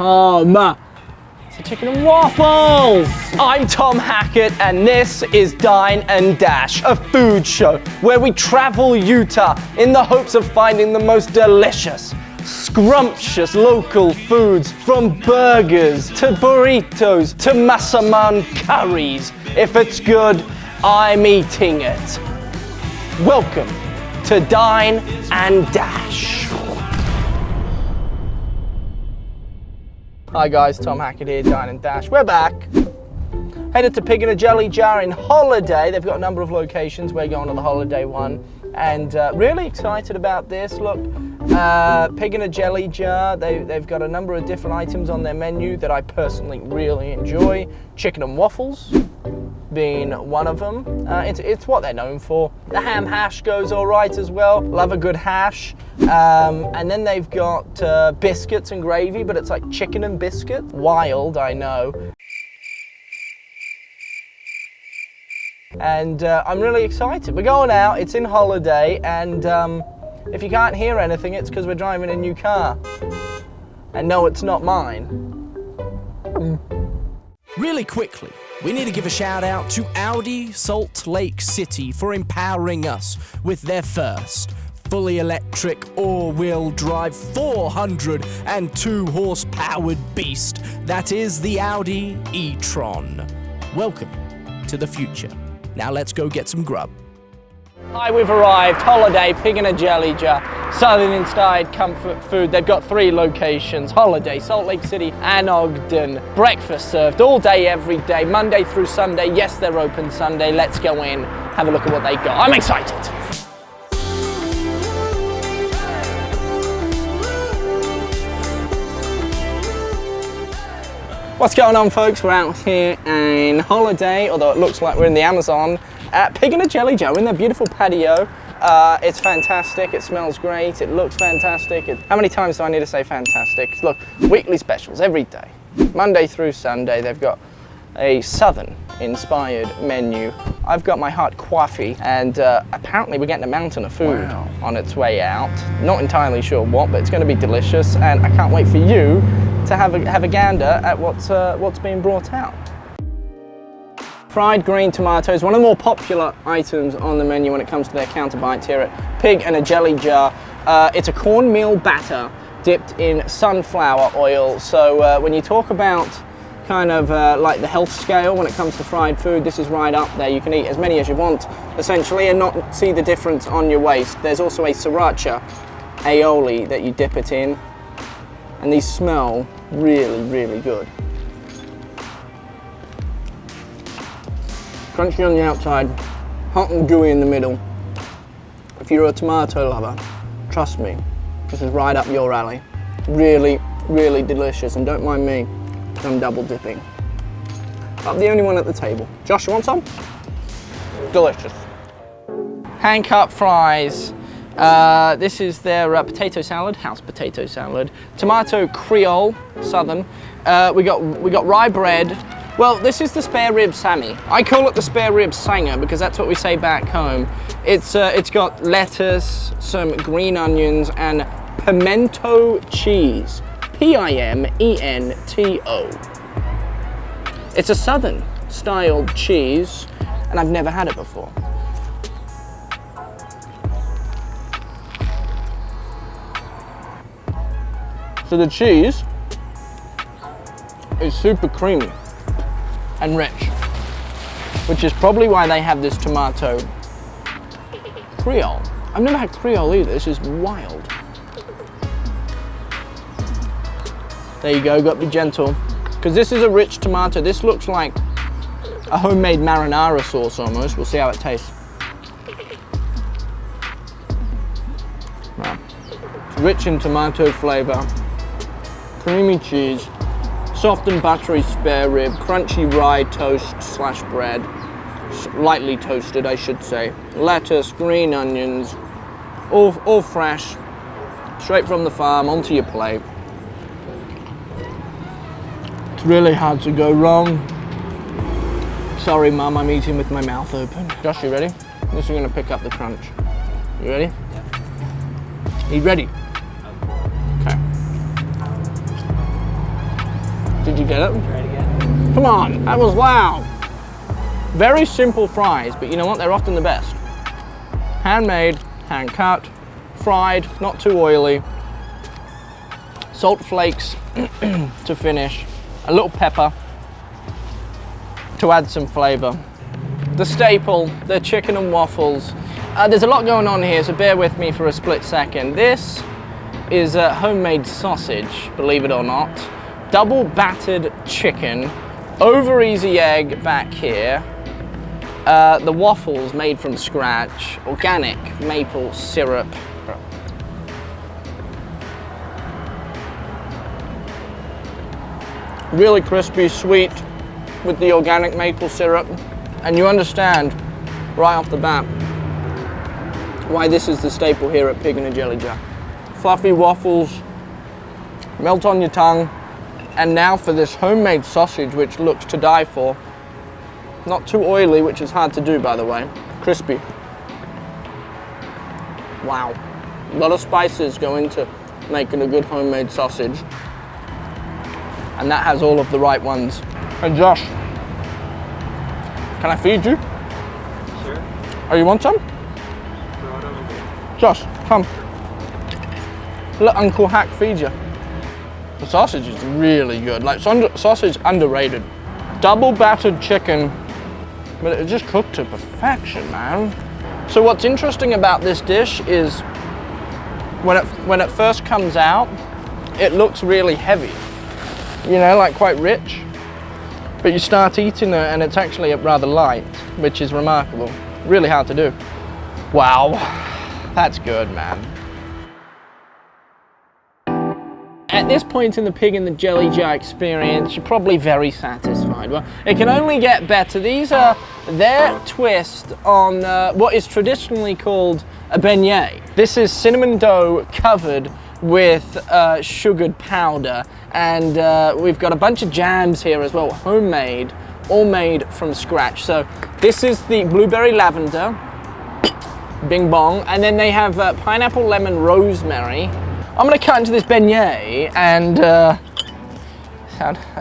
Tom. It's a chicken and waffles. I'm Tom Hackett and this is Dine and Dash, a food show where we travel Utah in the hopes of finding the most delicious, scrumptious local foods, from burgers to burritos to massaman curries. If it's good, I'm eating it. Welcome to Dine and Dash. Hi guys, Tom Hackett here, Dine and Dash. We're back. Headed to Pig in a Jelly Jar in Holiday. They've got a number of locations. We're going to the Holiday one. And really excited about this. Look, Pig in a Jelly Jar. They've got a number of different items on their menu that I personally really enjoy. Chicken and waffles being one of them. It's what they're known for. The ham hash goes all right as well. Love a good hash. And then they've got biscuits and gravy, but it's like chicken and biscuit. Wild, I know. And I'm really excited. We're going out, it's in Holiday, and if you can't hear anything, it's because we're driving a new car. And no, it's not mine. Really quickly, we need to give a shout out to Audi Salt Lake City for empowering us with their first fully electric all-wheel drive 402 horse-powered beast. That is the Audi e-tron. Welcome to the future. Now let's go get some grub. Hi, we've arrived. Holiday, Pig in a Jelly Jar, Southern-inspired comfort food. They've got 3 locations: Holiday, Salt Lake City, and Ogden. Breakfast served all day, every day, Monday through Sunday. Yes, they're open Sunday. Let's go in, have a look at what they got. I'm excited. What's going on, folks? We're out here in Holiday, although it looks like we're in the Amazon, at Pig in a Jelly Jar in their beautiful patio. It's fantastic, it smells great, it looks fantastic. How many times do I need to say fantastic? Look, weekly specials every day. Monday through Sunday, they've got a Southern-inspired menu. I've got my hot coffee, and apparently we're getting a mountain of food on its way out. Not entirely sure what, but it's going to be delicious, and I can't wait for you to have a gander at what's being brought out. Fried green tomatoes, one of the more popular items on the menu when it comes to their counter bites here at Pig in a Jelly Jar. It's a cornmeal batter dipped in sunflower oil. So when you talk about kind of like the health scale when it comes to fried food, this is right up there. You can eat as many as you want, essentially, and not see the difference on your waist. There's also a sriracha aioli that you dip it in, and these smell really, really good. Crunchy on the outside, hot and gooey in the middle. If you're a tomato lover, trust me, this is right up your alley. Really, really delicious, and don't mind me, I'm double dipping. I'm the only one at the table. Josh, you want some? Delicious. Hand cut fries. This is their potato salad, house potato salad. Tomato Creole, Southern. We got rye bread. Well, this is the spare rib Sammy. I call it the spare rib Sanger because that's what we say back home. It's got lettuce, some green onions, and pimento cheese. Pimento. It's a Southern styled cheese, and I've never had it before. So the cheese is super creamy and rich, which is probably why they have this tomato Creole. I've never had Creole either, this is wild. There you go, got to be gentle. Because this is a rich tomato. This looks like a homemade marinara sauce almost. We'll see how it tastes. Wow. It's rich in tomato flavor, creamy cheese, soft and buttery spare rib, crunchy rye toast slash bread, lightly toasted I should say, lettuce, green onions, all fresh, straight from the farm onto your plate. It's really hard to go wrong. Sorry Mum, I'm eating with my mouth open. Josh, you ready? This is gonna pick up the crunch. You ready? Yeah. You ready? Okay. Did you get it? Try it again. Come on, that was loud. Very simple fries, but you know what? They're often the best. Handmade, hand cut, fried, not too oily. Salt flakes to finish. A little pepper to add some flavor. The staple, the chicken and waffles. There's a lot going on here, so bear with me for a split second. This is a homemade sausage, believe it or not. Double battered chicken, over easy egg back here. The waffles made from scratch, organic maple syrup. Really crispy, sweet with the organic maple syrup. And you understand right off the bat why this is the staple here at Pig in a Jelly Jack. Fluffy waffles, melt on your tongue. And now for this homemade sausage, which looks to die for. Not too oily, which is hard to do, by the way. Crispy. Wow. A lot of spices go into making a good homemade sausage. And that has all of the right ones. Hey Josh, can I feed you? Sure. Oh, you want some? Throw it over there. Josh, come. Let Uncle Hack feed you. The sausage is really good. Like, sausage underrated. Double battered chicken, but it just cooked to perfection, man. So what's interesting about this dish is when it first comes out, it looks really heavy. You know, like quite rich. But you start eating it and it's actually rather light, which is remarkable. Really hard to do. Wow, that's good, man. At this point in the Pig in the Jelly Jar experience, you're probably very satisfied. Well, it can only get better. These are their twist on what is traditionally called a beignet. This is cinnamon dough covered with sugared powder, and we've got a bunch of jams here as well, homemade, all made from scratch. So this is the blueberry lavender, bing bong, and then they have pineapple lemon rosemary. I'm gonna cut into this beignet and I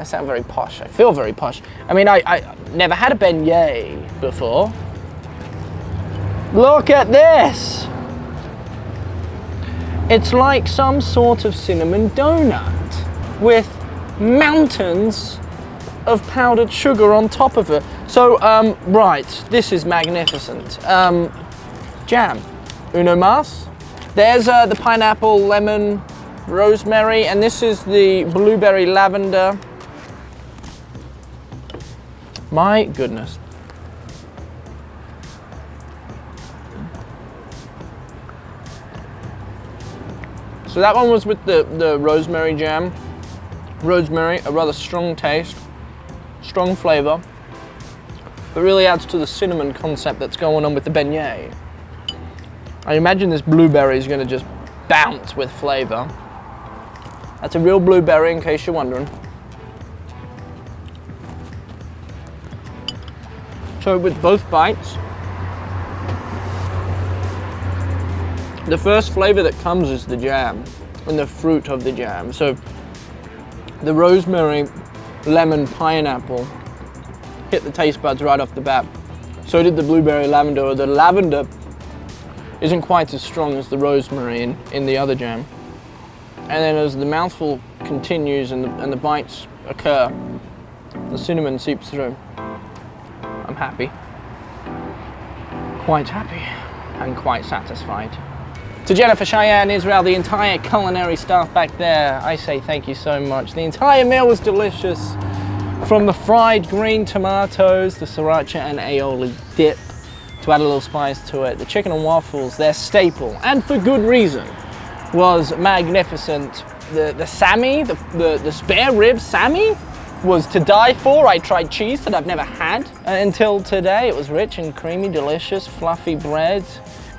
sound very posh. I feel very posh. I mean, I never had a beignet before. Look at this. It's like some sort of cinnamon donut with mountains of powdered sugar on top of it. So, right, this is magnificent. Jam, uno mas. There's the pineapple, lemon, rosemary, and this is the blueberry lavender. My goodness. So that one was with the rosemary jam. Rosemary, a rather strong taste, strong flavor, but really adds to the cinnamon concept that's going on with the beignet. I imagine this blueberry is going to just bounce with flavor. That's a real blueberry, in case you're wondering. So with both bites, the first flavor that comes is the jam and the fruit of the jam. So the rosemary, lemon, pineapple hit the taste buds right off the bat. So did the blueberry lavender. The lavender isn't quite as strong as the rosemary in the other jam. And then as the mouthful continues and the bites occur, the cinnamon seeps through. I'm happy. Quite happy and quite satisfied. To Jennifer, Cheyenne, Israel, the entire culinary staff back there, I say thank you so much. The entire meal was delicious. From the fried green tomatoes, the sriracha and aioli dip, to add a little spice to it. The chicken and waffles, their staple, and for good reason, was magnificent. The Sammy, the spare rib Sammy, was to die for. I tried cheese that I've never had until today. It was rich and creamy, delicious, fluffy bread,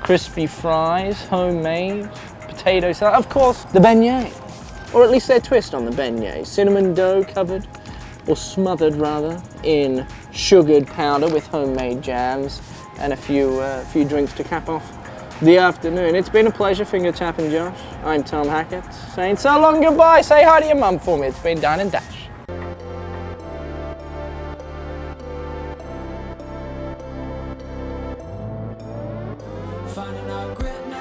crispy fries, homemade, potato salad. Of course, the beignet, or at least their twist on the beignet. Cinnamon dough covered, or smothered rather, in sugared powder with homemade jams, and a few drinks to cap off the afternoon. It's been a pleasure finger tapping, Josh. I'm Tom Hackett, saying so long, goodbye. Say hi to your mum for me. It's been Dine and Dash. finding our grip